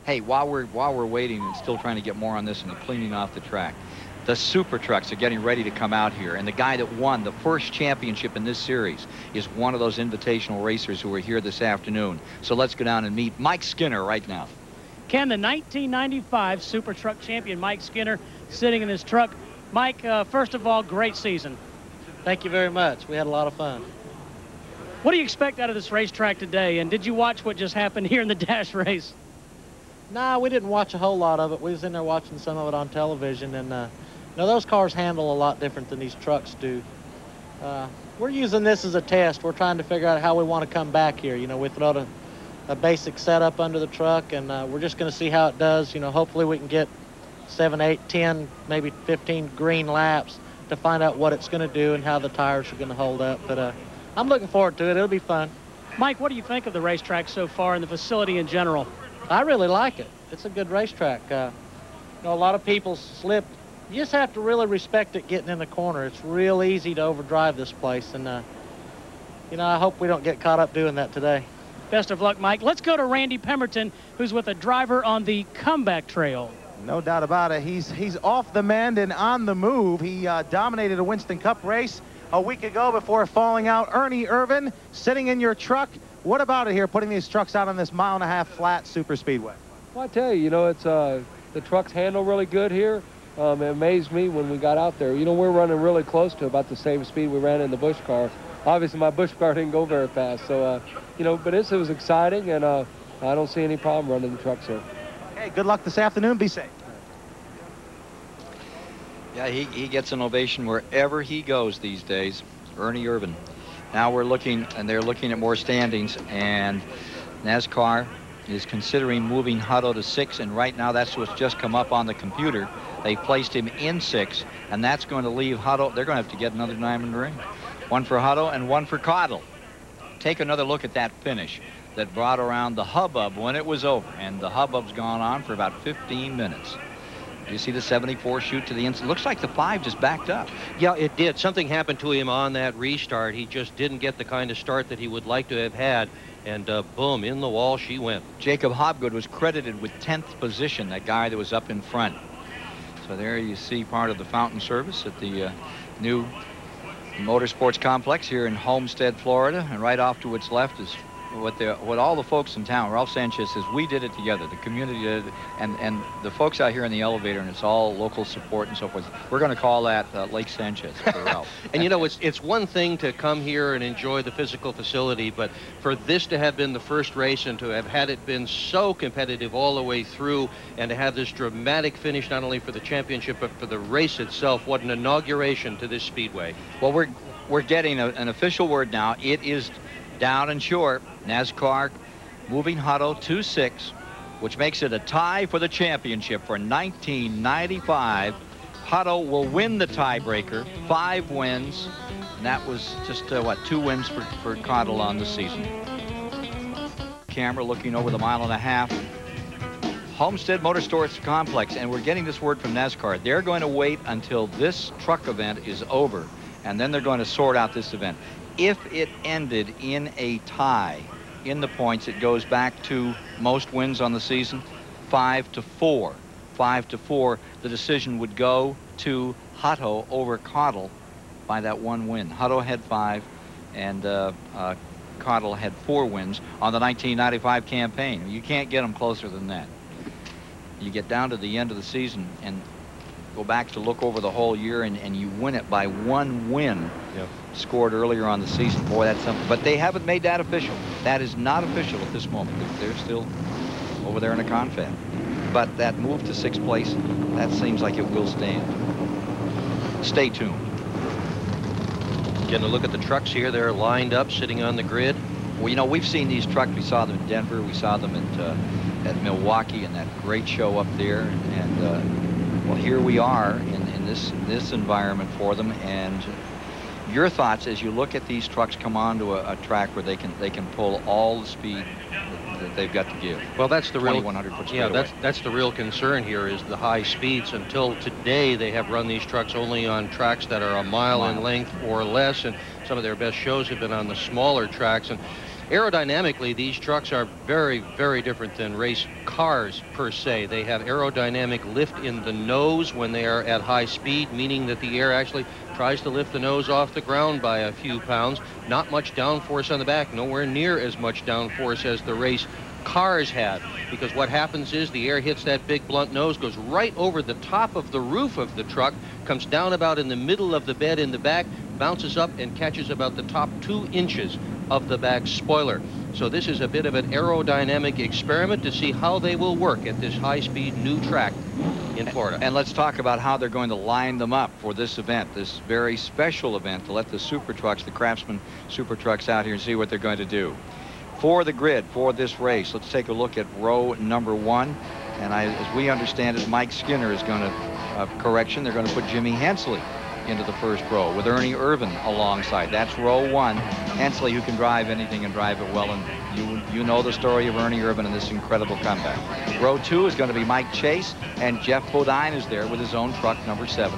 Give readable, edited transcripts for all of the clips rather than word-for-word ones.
Hey, while we're waiting and still trying to get more on this and cleaning off the track, the SuperTrucks are getting ready to come out here, and the guy that won the first championship in this series is one of those invitational racers who are here this afternoon. So let's go down and meet Mike Skinner right now. Ken, the 1995 SuperTruck champion, Mike Skinner, sitting in his truck. Mike, first of all, great season. Thank you very much. We had a lot of fun. What do you expect out of this racetrack today? And did you watch what just happened here in the dash race? Nah, we didn't watch a whole lot of it. We was in there watching some of it on television, and you know, those cars handle a lot different than these trucks do. We're using this as a test. We're trying to figure out how we want to come back here. You know, we throw a basic setup under the truck, and we're just going to see how it does. You know, hopefully we can get 7, 8, 10, maybe 15 green laps to find out what it's going to do and how the tires are going to hold up. But I'm looking forward to it. It'll be fun. Mike, what do you think of the racetrack so far and the facility in general? I really like it. It's a good racetrack. You know, a lot of people slip. You just have to really respect it getting in the corner. It's real easy to overdrive this place, and you know, I hope we don't get caught up doing that today. Best of luck, Mike. Let's go to Randy Pemberton, who's with a driver on the comeback trail. No doubt about it. He's off the mend and on the move. He dominated a Winston Cup race a week ago before falling out. Ernie Irvin, sitting in your truck. What about it here, putting these trucks out on this 1.5 mile flat super speedway? Well, I tell you, you know, it's the trucks handle really good here. It amazed me when we got out there. You know, we're running really close to about the same speed we ran in the Busch car. Obviously, my Busch car didn't go very fast. So, you know, but it was exciting, and I don't see any problem running the trucks here. Hey, good luck this afternoon. Be safe. Yeah, he gets an ovation wherever he goes these days. Ernie Irvin. Now we're looking, and they're looking at more standings, and NASCAR is considering moving Hutto to 6, and right now that's what's just come up on the computer. They placed him in 6, and that's going to leave Hutto. They're going to have to get another diamond ring. One for Hutto and one for Cottle. Take another look at that finish that brought around the hubbub when it was over, and the hubbub's gone on for about 15 minutes. You see the 74 shoot to the inside. Looks like the 5 just backed up. Yeah, it did. Something happened to him on that restart. He just didn't get the kind of start that he would like to have had. And boom, in the wall she went. Jacob Hobgood was credited with 10th position, that guy that was up in front. So there you see part of the fountain service at the new motorsports complex here in Homestead, Florida. And right off to its left is what all the folks in town. Ralph Sanchez says, we did it together. The community did it, and the folks out here in the elevator, and it's all local support and so forth. We're going to call that Lake Sanchez for Ralph. And you know, it's one thing to come here and enjoy the physical facility, but for this to have been the first race and to have had it been so competitive all the way through, and to have this dramatic finish not only for the championship but for the race itself, what an inauguration to this speedway. Well, we're getting an official word now. It is down and short. NASCAR moving Hutto to 6, which makes it a tie for the championship for 1995. Hutto will win the tiebreaker, 5 wins, and that was just, 2 wins for Cottle on the season. Camera looking over the 1.5 mile. Homestead Motorsports Complex, and we're getting this word from NASCAR. They're going to wait until this truck event is over, and then they're going to sort out this event. If it ended in a tie in the points, it goes back to most wins on the season, 5-4. 5-4, the decision would go to Hutto over Cottle by that 1 win. Hutto had 5, and Cottle had 4 wins on the 1995 campaign. You can't get them closer than that. You get down to the end of the season and go back to look over the whole year, and you win it by 1 win. Yep. Scored earlier on the season. Boy, that's something. But they haven't made that official. That is not official at this moment. They're still over there in a confab. But that move to 6th place, that seems like it will stand. Stay tuned. Getting a look at the trucks here. They're lined up, sitting on the grid. Well, you know, we've seen these trucks. We saw them in Denver. We saw them at Milwaukee, and that great show up there. And well, here we are in this environment for them. And your thoughts as you look at these trucks come onto a track where they can pull all the speed that they've got to give. Well, that's the real 2,100-foot yeah. straightaway. That's the real concern here is the high speeds. Until today, they have run these trucks only on tracks that are a mile in length or less, and some of their best shows have been on the smaller tracks. And Aerodynamically, these trucks are very, very different than race cars per se. They have aerodynamic lift in the nose when they are at high speed, meaning that the air actually tries to lift the nose off the ground by a few pounds. Not much downforce on the back, nowhere near as much downforce as the race cars had, because what happens is the air hits that big blunt nose, goes right over the top of the roof of the truck, comes down about in the middle of the bed in the back, bounces up and catches about the top 2 inches of the back spoiler. So this is a bit of an aerodynamic experiment to see how they will work at this high-speed new track in Florida. And let's talk about how they're going to line them up for this event, this very special event, to let the super trucks, the Craftsman super trucks, out here and see what they're going to do. For the grid for this race, let's take a look at row number 1. And as we understand it, Mike Skinner is going to, correction, they're going to put Jimmy Hensley into the first row with Ernie Irvin alongside. That's row 1. Hensley, who can drive anything and drive it well, and you know the story of Ernie Irvin and this incredible comeback. Row 2 is going to be Mike Chase, and Jeff Bodine is there with his own truck, number 7.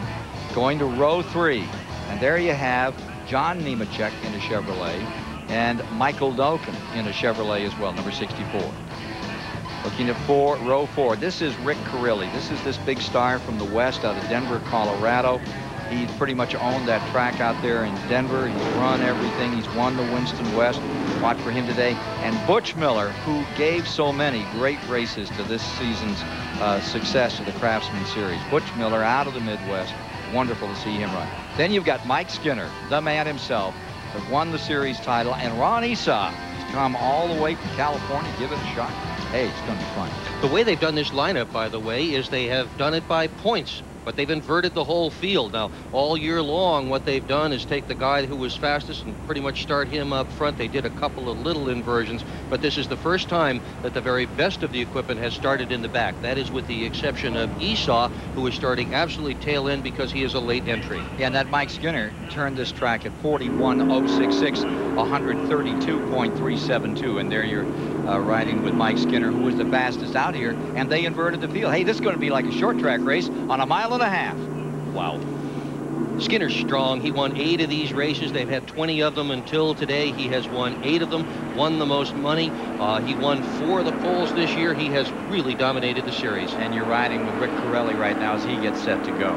Going to row 3, and there you have John Nemechek in a Chevrolet, and Michael Doken in a Chevrolet as well, number 64. Looking at row 4, this is Rick Carilli. This is this big star from the West out of Denver, Colorado. He's pretty much owned that track out there in Denver. He's run everything. He's won the Winston West. Watch for him today. And Butch Miller, who gave so many great races to this season's success of the Craftsman Series. Butch Miller out of the Midwest. Wonderful to see him run. Then you've got Mike Skinner, the man himself, that won the series title, and Ron Esau has come all the way from California. Give it a shot. Hey, it's going to be fun. The way they've done this lineup, by the way, is they have done it by points, but they've inverted the whole field. Now, all year long, what they've done is take the guy who was fastest and pretty much start him up front. They did a couple of little inversions, but this is the first time that the very best of the equipment has started in the back. That is with the exception of Esau, who is starting absolutely tail end because he is a late entry. Yeah, and that Mike Skinner turned this track at 41.066, 132.372, and there you're riding with Mike Skinner, who was the fastest out here, and they inverted the field. Hey, this is going to be like a short track race on a mile and a half. Wow. Skinner's strong. He won 8 of these races. They've had 20 of them until today. He has won 8 of them, won the most money. He won 4 of the poles this year. He has really dominated the series. And you're riding with Rick Carilli right now as he gets set to go.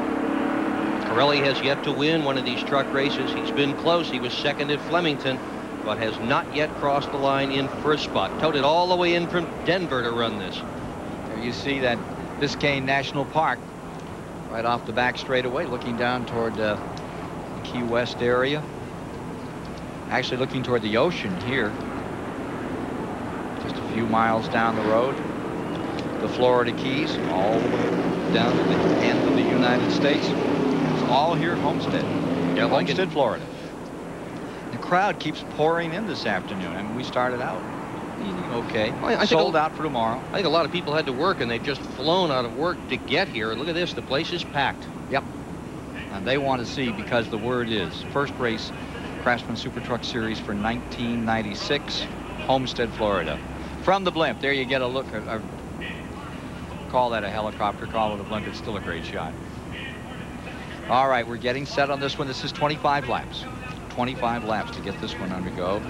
Carilli has yet to win one of these truck races. He's been close. He was second at Flemington, but has not yet crossed the line in first spot. Toted all the way in from Denver to run this. There you see that Biscayne National Park right off the back straightaway, looking down toward the Key West area. Actually looking toward the ocean here. Just a few miles down the road. The Florida Keys, all the way down to the end of the United States. It's all here at Homestead. Yeah, Homestead, Florida. The crowd keeps pouring in this afternoon. I mean, we started out okay. Well, sold out for tomorrow. I think a lot of people had to work, and they've just flown out of work to get here. Look at this. The place is packed. Yep. And they want to see, because the word is first race Craftsman SuperTruck Series for 1996, Homestead, Florida. From the blimp, there you get a look. Call that a helicopter, call it a blimp. It's still a great shot. All right, we're getting set on this one. This is 25 laps. 25 laps to get this one undergo.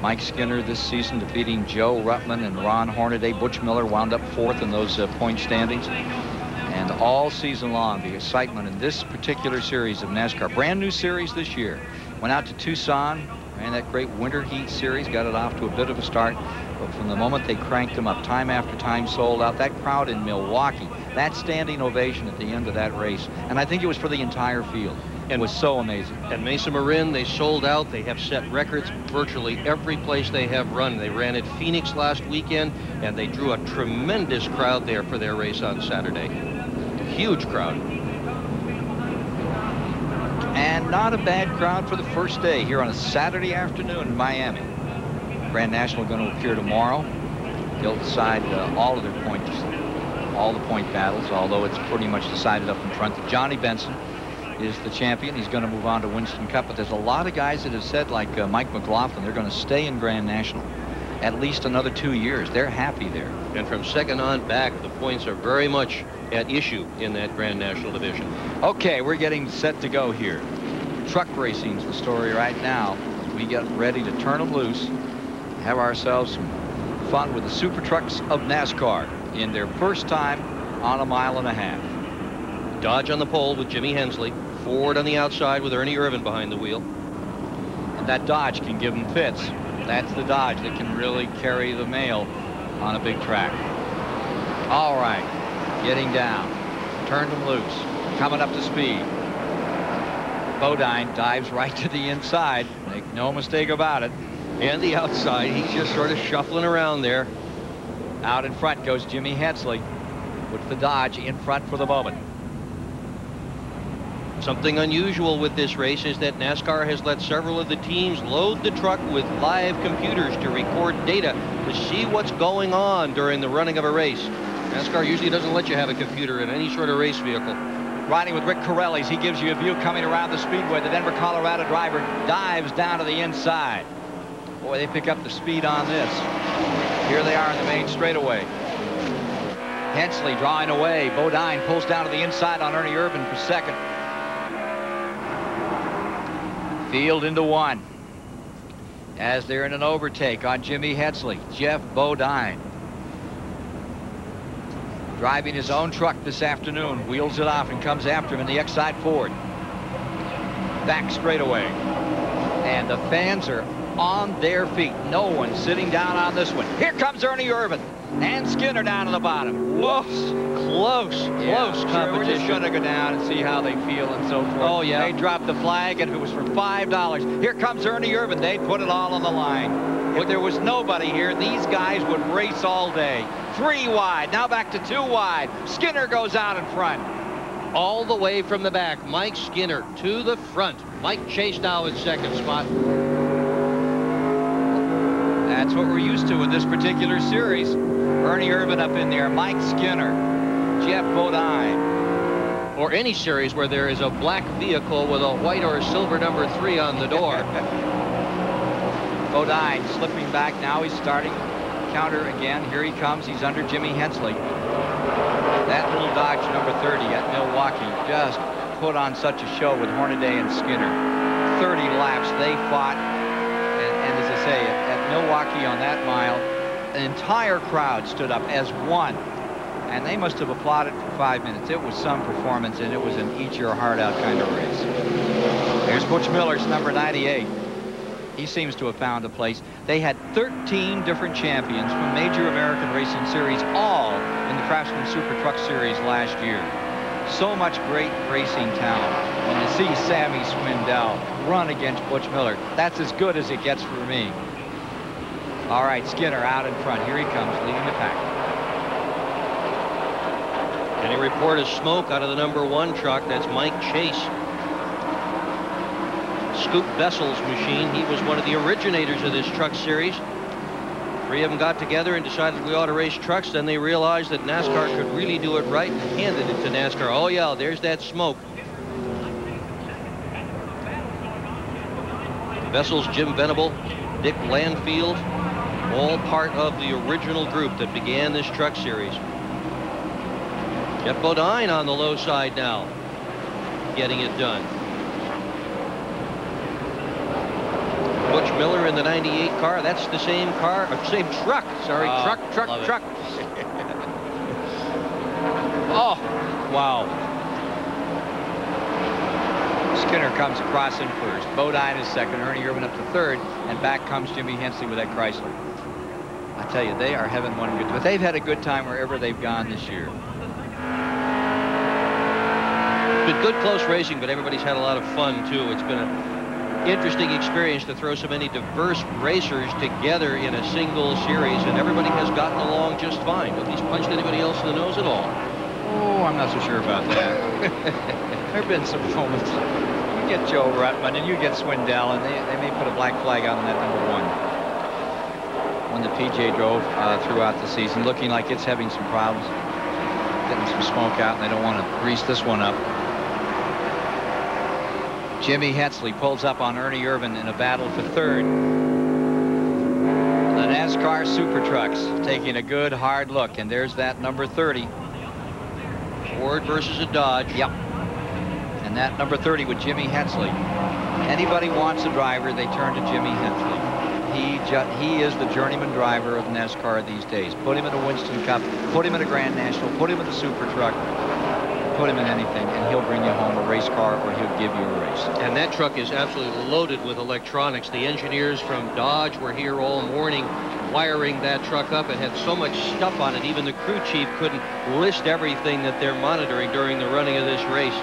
Mike Skinner this season defeating Joe Ruttman and Ron Hornaday. Butch Miller wound up 4th in those point standings. And all season long, the excitement in this particular series of NASCAR, brand new series this year, went out to Tucson, ran that great winter heat series, got it off to a bit of a start. But from the moment they cranked them up, time after time sold out. That crowd in Milwaukee, that standing ovation at the end of that race, and I think it was for the entire field. It was so amazing. At Mesa Marin, they sold out. They have set records virtually every place they have run. They ran at Phoenix last weekend, and they drew a tremendous crowd there for their race on Saturday. Huge crowd. And not a bad crowd for the first day here on a Saturday afternoon in Miami. Grand National going to appear tomorrow. They'll decide all of their points, all the point battles, although it's pretty much decided up in front. Johnny Benson is the champion. He's going to move on to Winston Cup, but there's a lot of guys that have said, like Mike McLaughlin, they're going to stay in Grand National at least another 2 years. They're happy there. And from second on back, the points are very much at issue in that Grand National division. Okay, we're getting set to go here. Truck racing's the story right now. We get ready to turn them loose have ourselves some fun with the Super Trucks of NASCAR in their first time on 1.5 miles. Dodge on the pole with Jimmy Hensley. Ford on the outside with Ernie Irvan behind the wheel. And that Dodge can give them fits. That's the Dodge that can really carry the mail on a big track. All right, getting down. Turned them loose. Coming up to speed. Bodine dives right to the inside. Make no mistake about it. And the outside, he's just sort of shuffling around there. Out in front goes Jimmy Hensley with the Dodge in front for the moment. Something unusual with this race is that NASCAR has let several of the teams load the truck with live computers to record data to see what's going on during the running of a race. NASCAR usually doesn't let you have a computer in any sort of race vehicle. Riding with Rick Corelli's, he gives you a view coming around the speedway. The Denver, Colorado driver dives down to the inside. Boy, they pick up the speed on this. Here they are in the main straightaway. Hensley drawing away. Bodine pulls down to the inside on Ernie Irvan for second. Field into one. As they're in an overtake on Jimmy Hensley. Jeff Bodine. Driving his own truck this afternoon, wheels it off and comes after him in the X-side Ford. Back straightaway. And the fans are on their feet. No one sitting down on this one. Here comes Ernie Irvan and Skinner down to the bottom. Close competition. We're just going to go down and see how they feel and so forth. Oh, yeah. They dropped the flag, and if it was for $5, here comes Ernie Irvan. They'd put it all on the line. If there was nobody here, these guys would race all day. 3 wide, now back to 2 wide. Skinner goes out in front. All the way from the back, Mike Skinner to the front. Mike Chase now in second spot. That's what we're used to in this particular series. Ernie Irvan up in there, Mike Skinner, Jeff Bodine. Or any series where there is a black vehicle with a white or a silver number 3 on the door. Bodine slipping back now. He's starting counter again. Here he comes. He's under Jimmy Hensley. That little Dodge number 30 at Milwaukee just put on such a show with Hornaday and Skinner. 30 laps they fought. And as I say, at Milwaukee on that mile, an entire crowd stood up as one. And they must have applauded for 5 minutes. It was some performance, and it was an eat your heart out kind of race. There's Butch Miller's number 98. He seems to have found a place. They had 13 different champions from major American racing series, all in the Craftsman Super Truck Series last year. So much great racing talent. When you see Sammy Swindell run against Butch Miller, that's as good as it gets for me. All right, Skinner out in front. Here he comes, leading the pack. Any report of smoke out of the number 1 truck? That's Mike Chase. Scoop Bessel's machine. He was one of the originators of this truck series. 3 of them got together and decided we ought to race trucks. Then they realized that NASCAR could really do it right and handed it to NASCAR. Oh, yeah, there's that smoke. Bessel's, Jim Venable, Dick Landfield, all part of the original group that began this truck series. Jeff Bodine on the low side now, getting it done. Butch Miller in the 98 car. That's the same car, or same truck. Sorry, truck. Oh, wow. Skinner comes across in first. Bodine is second. Ernie Irvan up to third. And back comes Jimmy Hensley with that Chrysler. I tell you, they are having one good time. But they've had a good time wherever they've gone this year. It's been good, close racing, but everybody's had a lot of fun, too. It's been an interesting experience to throw so many diverse racers together in a single series, and everybody has gotten along just fine. Nobody's punched anybody else in the nose at all. Oh, I'm not so sure about that. There have been some moments. You get Joe Ruttman and you get Swindell, and they may put a black flag out on that number 1. When the PJ drove throughout the season, looking like it's having some problems, getting some smoke out, and they don't want to grease this one up. Jimmy Hensley pulls up on Ernie Irvan in a battle for third. The NASCAR SuperTrucks taking a good hard look, and there's that number 30. Ford versus a Dodge. Yep. And that number 30 with Jimmy Hensley. Anybody wants a driver, they turn to Jimmy Hensley. He is the journeyman driver of NASCAR these days. Put him in a Winston Cup, put him in a Grand National, put him in a SuperTruck, put him in anything, and he'll bring you home a race car, or he'll give you a race. And that truck is absolutely loaded with electronics. The engineers from Dodge were here all morning wiring that truck up. It had so much stuff on it, even the crew chief couldn't list everything that they're monitoring during the running of this race.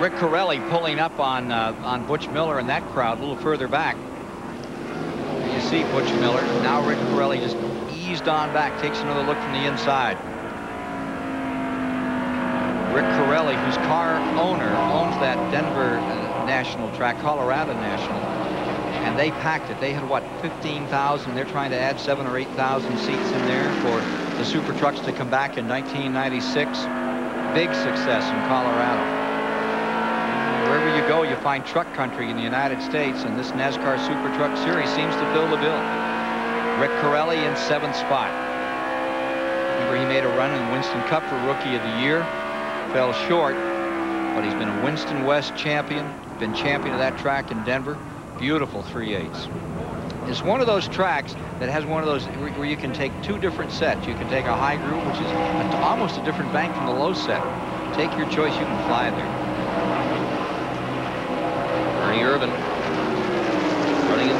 Rick Corelli pulling up on Butch Miller in that crowd a little further back. You see Butch Miller. Now Rick Corelli just eased on back, takes another look from the inside. Rick Corelli, whose car owner owns that Denver National track, Colorado National, and they packed it. They had, what, 15,000. They're trying to add 7,000 or 8,000 seats in there for the SuperTrucks to come back in 1996. Big success in Colorado. Wherever you go, you find truck country in the United States, and this NASCAR SuperTruck Series seems to fill the bill. Rick Corelli in 7th spot. Remember, he made a run in the Winston Cup for Rookie of the Year. Fell short, but he's been a Winston West champion, been champion of that track in Denver. Beautiful 3/8. It's one of those tracks that has one of those where you can take two different sets. You can take a high groove, which is almost a different bank from the low set. Take your choice, you can fly there. Ernie Irvan running in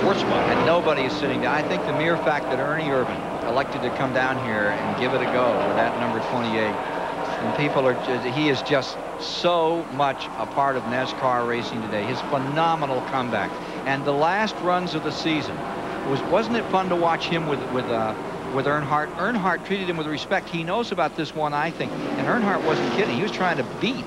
4th spot. And nobody is sitting down. I think the mere fact that Ernie Irvan elected to come down here and give it a go with that number 28. And people are, he is just so much a part of NASCAR racing today. His phenomenal comeback. And the last runs of the season, wasn't it fun to watch him with Earnhardt? Earnhardt treated him with respect. He knows about this one, I think. And Earnhardt wasn't kidding. He was trying to beat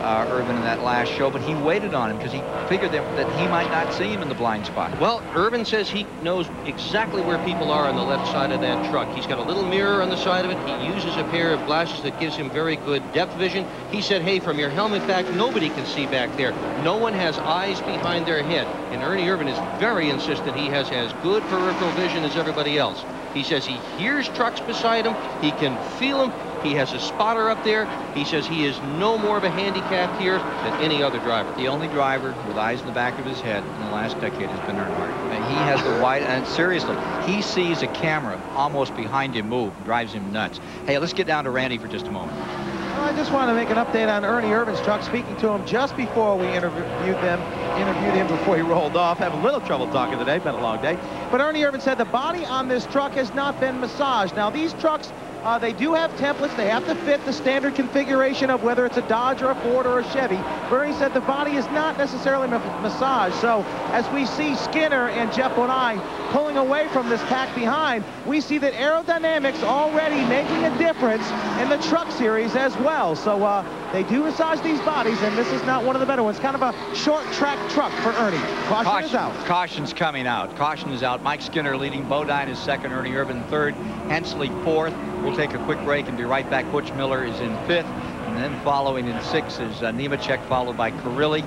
Irvan in that last show, but he waited on him because he figured that he might not see him in the blind spot. Well, Irvan says he knows exactly where people are on the left side of that truck. He's got a little mirror on the side of it. He uses a pair of glasses that gives him very good depth vision. He said, hey, from your helmet back, nobody can see back there. No one has eyes behind their head. And Ernie Irvan is very insistent he has as good peripheral vision as everybody else. He says he hears trucks beside him. He can feel them. He has a spotter up there. He says he is no more of a handicap here than any other driver. The only driver with eyes in the back of his head in the last decade has been Earnhardt. And he has the wide, and seriously, he sees a camera almost behind him move, drives him nuts. Hey, let's get down to Randy for just a moment. Well, I just want to make an update on Ernie Irvan's truck. Speaking to him just before we interviewed him before he rolled off. Have a little trouble talking today. Been a long day. But Ernie Irvan said the body on this truck has not been massaged. Now, these trucks, they do have templates. They have to fit the standard configuration of whether it's a Dodge or a Ford or a Chevy. Bernie said the body is not necessarily massaged. So as we see Skinner and Jeff Bodine pulling away from this pack behind, we see that aerodynamics already making a difference in the truck series as well. So they do massage these bodies, and this is not one of the better ones. Kind of a short track truck for Ernie. Caution is out. Caution's coming out. Caution is out. Mike Skinner leading. Bodine is second. Ernie Irvan third. Hensley fourth. We'll take a quick break and be right back. Butch Miller is in 5th, and then following in 6th is Nemechek, followed by Carilli.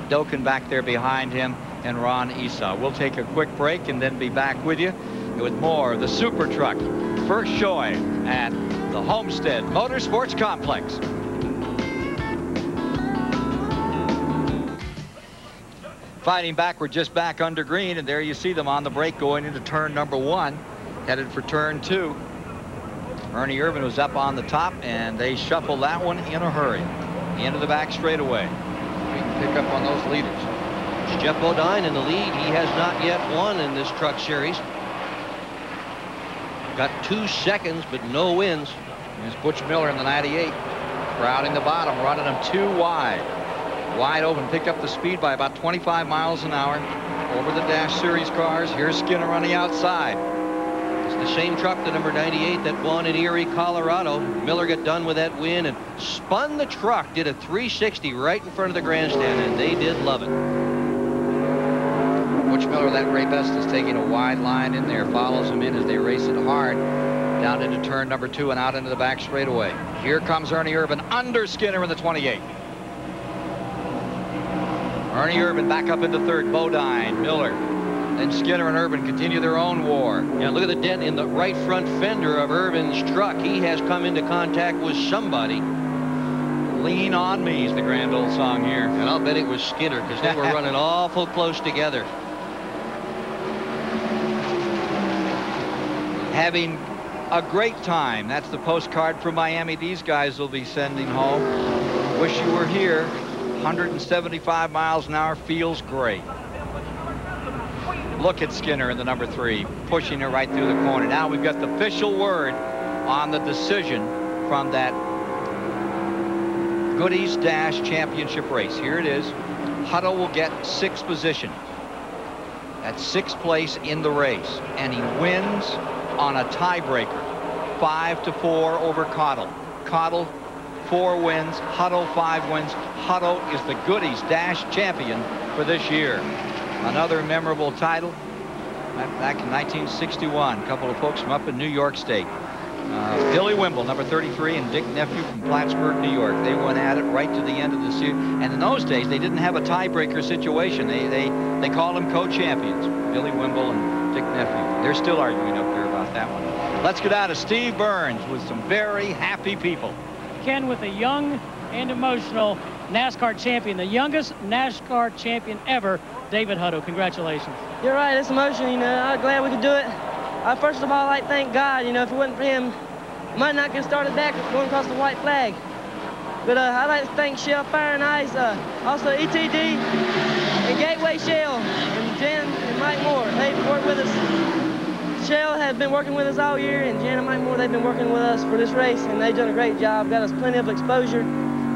Doken back there behind him, and Ron Esau. We'll take a quick break and then be back with you with more of the SuperTruck first showing at the Homestead Motorsports Complex. Fighting back, we're just back under green, and there you see them on the break going into turn number 1, headed for turn 2. Ernie Irvan was up on the top, and they shuffled that one in a hurry. Into the back straightaway. We can pick up on those leaders. It's Jeff Bodine in the lead. He has not yet won in this truck series. Got 2 seconds, but no wins. There's Butch Miller in the 98. Crowding the bottom, running them 2 wide. Wide open, picked up the speed by about 25 miles an hour over the Dash Series cars. Here's Skinner on the outside. The same truck, the number 98, that won in Erie, Colorado. Miller got done with that win and spun the truck, did a 360 right in front of the grandstand, and they did love it. Butch Miller, that gray vest, is taking a wide line in there, follows him in as they race it hard down into turn number 2 and out into the back straightaway. Here comes Ernie Irvan under Skinner in the 28. Ernie Irvan back up into 3rd. Bodine, Miller. Then Skinner and Irvan continue their own war. Yeah, look at the dent in the right front fender of Irvan's truck. He has come into contact with somebody. Lean on me is the grand old song here. And I'll bet it was Skinner, because they were running awful close together. having a great time. That's the postcard from Miami these guys will be sending home. Wish you were here. 175 miles an hour, feels great. Look at Skinner in the number 3, pushing it right through the corner. Now we've got the official word on the decision from that Goodies Dash Championship race. Here it is. Hutto will get 6th position. That's 6th place in the race, and he wins on a tiebreaker, 5-4 over Cottle. Cottle 4 wins, Hutto 5 wins. Hutto is the Goodies Dash champion for this year. Another memorable title back in 1961. A couple of folks from up in New York State. Billy Wimble, number 33, and Dick Nephew from Plattsburgh, New York. They went at it right to the end of the season. And in those days, they didn't have a tiebreaker situation. They called them co-champions, Billy Wimble and Dick Nephew. They're still arguing up there about that one. Let's go down to Steve Burns with some very happy people. Ken, with a young and emotional NASCAR champion, the youngest NASCAR champion ever, David Hutto. Congratulations. You're right, it's emotional, you know. I'm glad we could do it. First of all, I'd like to thank God, you know, if it wasn't for him, I might not get started back going across the white flag. But I'd like to thank Shell Fire and Ice, also ETD, and Gateway Shell, and Jan and Mike Moore. They've worked with us. Shell has been working with us all year, and Jan and Mike Moore, they've been working with us for this race, and they've done a great job, got us plenty of exposure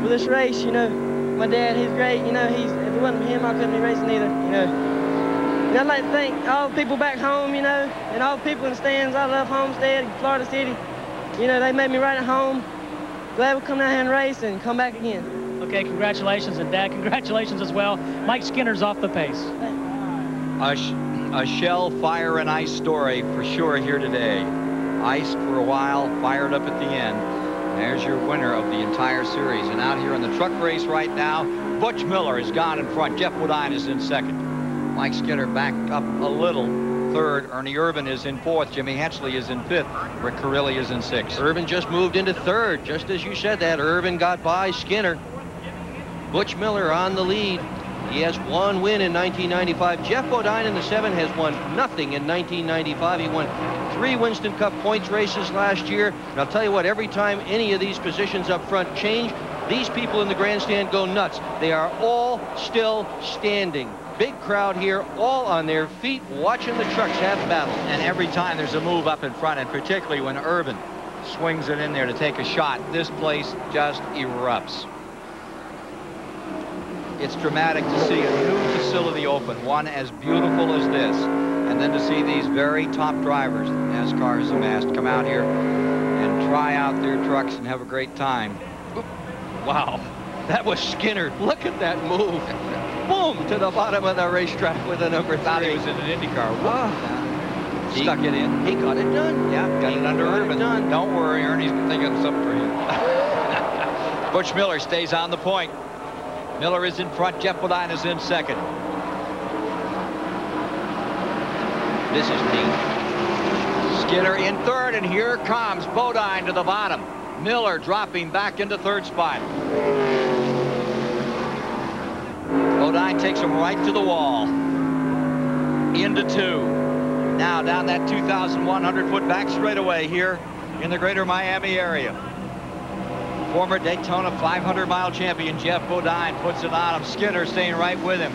for this race, you know. My dad, he's great, you know, if it wasn't for him, I couldn't be racing either, you know. And I'd like to thank all the people back home, you know, and all the people in the stands. I love Homestead, Florida City. You know, they made me right at home. Glad we come down here and race and come back again. Okay, congratulations, and Dad, congratulations as well. Mike Skinner's off the pace. A Shell Fire and Ice story for sure here today. Iced for a while, fired up at the end. There's your winner of the entire series. And out here in the truck race right now, Butch Miller has gone in front. Jeff Woodine is in second. Mike Skinner back up a little, 3rd. Ernie Irvin is in 4th. Jimmy Hensley is in 5th. Rick Corelli is in 6th. Irvin just moved into 3rd. Just as you said that, Irvin got by Skinner. Butch Miller on the lead. He has 1 win in 1995. Jeff Bodine in the 7 has won nothing in 1995. He won 3 Winston Cup points races last year. And I'll tell you what, every time any of these positions up front change, these people in the grandstand go nuts. They are all still standing. Big crowd here, all on their feet, watching the trucks have battle. And every time there's a move up in front, and particularly when Irvin swings it in there to take a shot, this place just erupts. It's dramatic to see a new facility open, one as beautiful as this, and then to see these very top drivers NASCAR has amassed come out here and try out their trucks and have a great time. Wow, that was Skinner. Look at that move. Boom, to the bottom of the racetrack with a number 3. Thought he was in an IndyCar. Stuck it in. He got it done. Yeah, got it under Irvin. Done. Don't worry, Ernie's thinking of something for him. Butch Miller stays on the point. Miller is in front. Jeff Bodine is in 2nd. This is neat. Skinner in 3rd, and here comes Bodine to the bottom. Miller dropping back into 3rd spot. Bodine takes him right to the wall. Into 2. Now down that 2,100-foot back straightaway here in the greater Miami area. Former Daytona 500-mile champion Jeff Bodine puts it on him. Skinner staying right with him.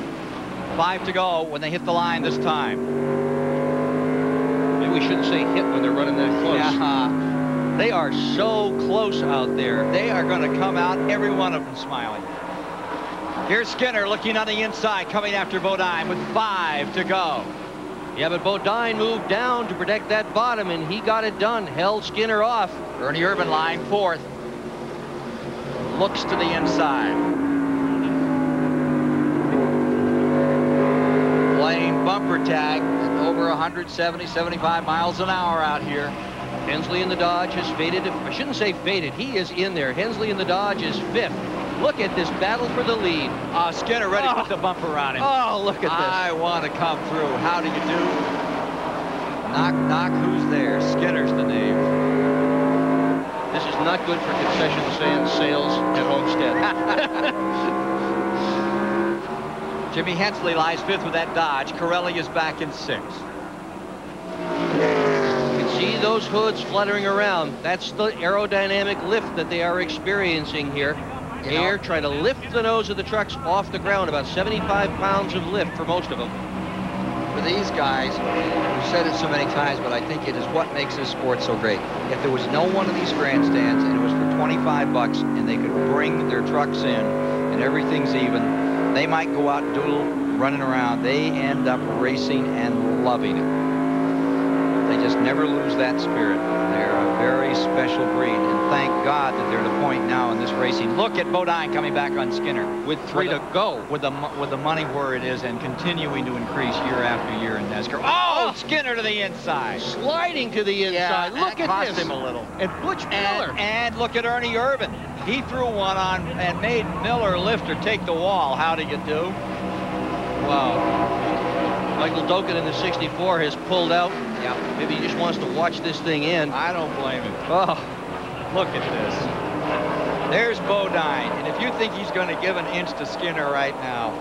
5 to go when they hit the line this time. Maybe we shouldn't say hit when they're running that close. Yeah. They are so close out there. They are going to come out, every one of them smiling. Here's Skinner looking on the inside, coming after Bodine with 5 to go. Yeah, but Bodine moved down to protect that bottom, and he got it done. Held Skinner off. Ernie Irvin line 4th. Looks to the inside. Playing bumper tag at over 170, 75 miles an hour out here. Hensley in the Dodge has faded. I shouldn't say faded. He is in there. Hensley in the Dodge is 5th. Look at this battle for the lead. Skinner ready to put the bumper on him. Oh, look at this. I want to come through. How do you do? Knock, knock, who's there? Skinner's the name. This is not good for concession stand sales at Homestead. Jimmy Hensley lies 5th with that Dodge. Corelli is back in 6th. You can see see those hoods fluttering around. That's the aerodynamic lift that they are experiencing here. Air trying to lift the nose of the trucks off the ground, about 75 pounds of lift for most of them. For these guys, we've said it so many times, but I think it is what makes this sport so great. If there was no one of these grandstands and it was for 25 bucks and they could bring their trucks in and everything's even, they might go out doodle running around. They end up racing and loving it. They just never lose that spirit. They're a very special breed, and thank God that they're at a point now in this racing. Look at Bodine coming back on Skinner with 3 to go, with the money where it is, and continuing to increase year after year in NASCAR. Oh, Skinner to the inside, sliding to the inside. Yeah, look at cost this. Him a little. And Butch Miller. And look at Ernie Irvin. He threw one on and made Miller lift or take the wall. How did you do? Wow. Michael Doken in the 64 has pulled out. Yeah. Maybe he just wants to watch this thing in. I don't blame him. Oh, look at this. There's Bodine. And if you think he's going to give an inch to Skinner right now,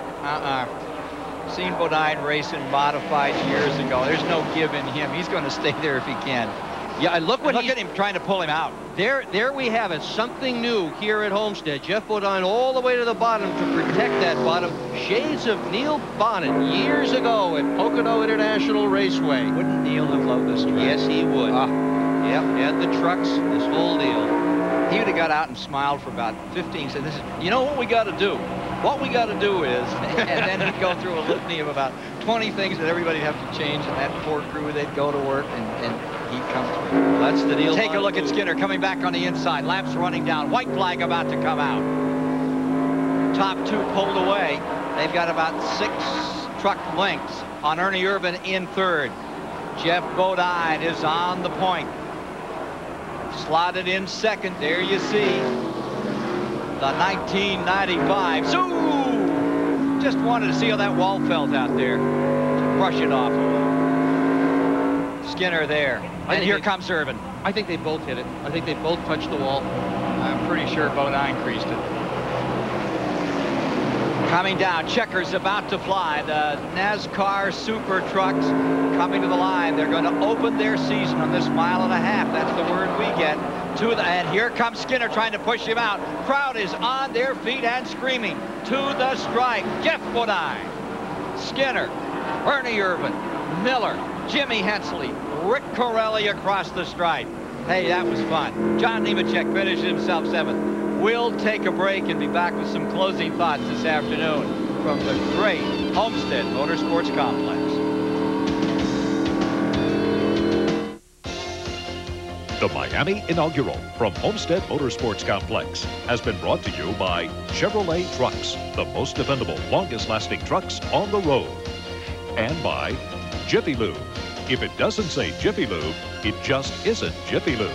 seen Bodine racing modified years ago. There's no give in him. He's going to stay there if he can. Yeah, and look at him trying to pull him out. There we have it. Something new here at Homestead. Jeff Bodine all the way to the bottom to protect that bottom. Shades of Neil Bonnet years ago at Pocono International Raceway. Wouldn't Neil have loved this track? Yes, he would. Yep, and the trucks, this whole deal. He would have got out and smiled for about 15 seconds. This is, you know what we got to do? What we got to do is, and then he'd go through a litany of about 20 things that everybody would have to change, and that poor crew, they'd go to work, and he'd come through. Well, that's the deal. Take a look at Skinner coming back on the inside. Laps running down. White flag about to come out. Top two pulled away. They've got about 6 truck lengths on Ernie Irvin in third. Jeff Bodine is on the point. Slotted in second. There you see the 1995. Zoo! Just wanted to see how that wall felt out there. Brush it off a little. Skinner there. And here comes Irvin. I think they both hit it. I think they both touched the wall. I'm pretty sure Bodine creased it. Coming down, checkers about to fly. The NASCAR SuperTrucks coming to the line. They're going to open their season on this 1.5 miles. That's the word we get. And here comes Skinner trying to push him out. Crowd is on their feet and screaming. To the stripe, Jeff Bodine, Skinner, Ernie Irvin, Miller, Jimmy Hensley, Rick Corelli across the stripe. Hey, that was fun. John Nemechek finished himself 7th. We'll take a break and be back with some closing thoughts this afternoon from the great Homestead Motorsports Complex. The Miami Inaugural from Homestead Motorsports Complex has been brought to you by Chevrolet Trucks, the most dependable, longest-lasting trucks on the road. And by Jiffy Lube. If it doesn't say Jiffy Lube, it just isn't Jiffy Lube.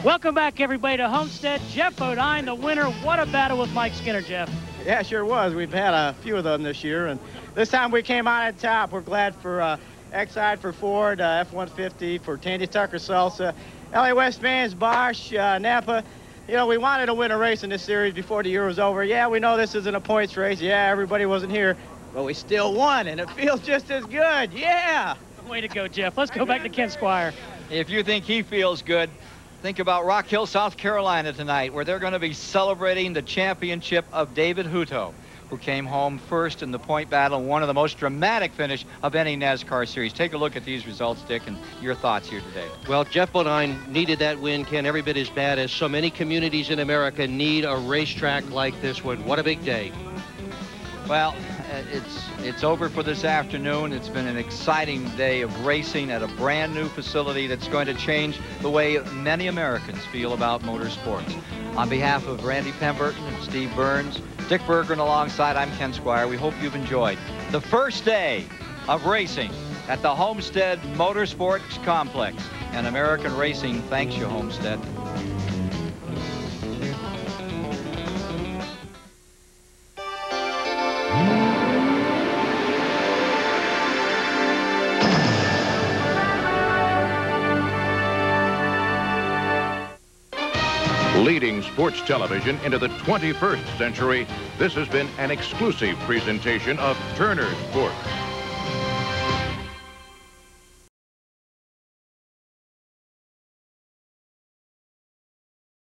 Welcome back, everybody, to Homestead. Jeff Bodine, the winner. What a battle with Mike Skinner, Jeff. Yeah, sure was. We've had a few of them this year, and this time we came out on top. We're glad for Exide, for Ford, F-150, for Tandy Tucker Salsa, LA West Vans, Bosch, Napa. You know, we wanted to win a race in this series before the year was over. Yeah, we know this isn't a points race. Yeah, everybody wasn't here, but we still won, and it feels just as good. Yeah! Way to go, Jeff. Let's go back to Ken Squire. If you think he feels good, think about Rock Hill, South Carolina tonight, where they're going to be celebrating the championship of David Hutto, who came home first in the point battle, one of the most dramatic finish of any NASCAR series. Take a look at these results, Dick, and your thoughts here today. Well, Jeff Bodine needed that win, Ken, every bit as bad as so many communities in America need a racetrack like this one. What a big day. Well, it's over for this afternoon. It's been an exciting day of racing at a brand new facility that's going to change the way many Americans feel about motorsports. On behalf of Randy Pemberton and Steve Burns, Dick Berggren alongside, I'm Ken Squire. We hope you've enjoyed the first day of racing at the Homestead Motorsports Complex. And American racing thanks you, Homestead. leading sports television into the 21st century. This has been an exclusive presentation of Turner Sports.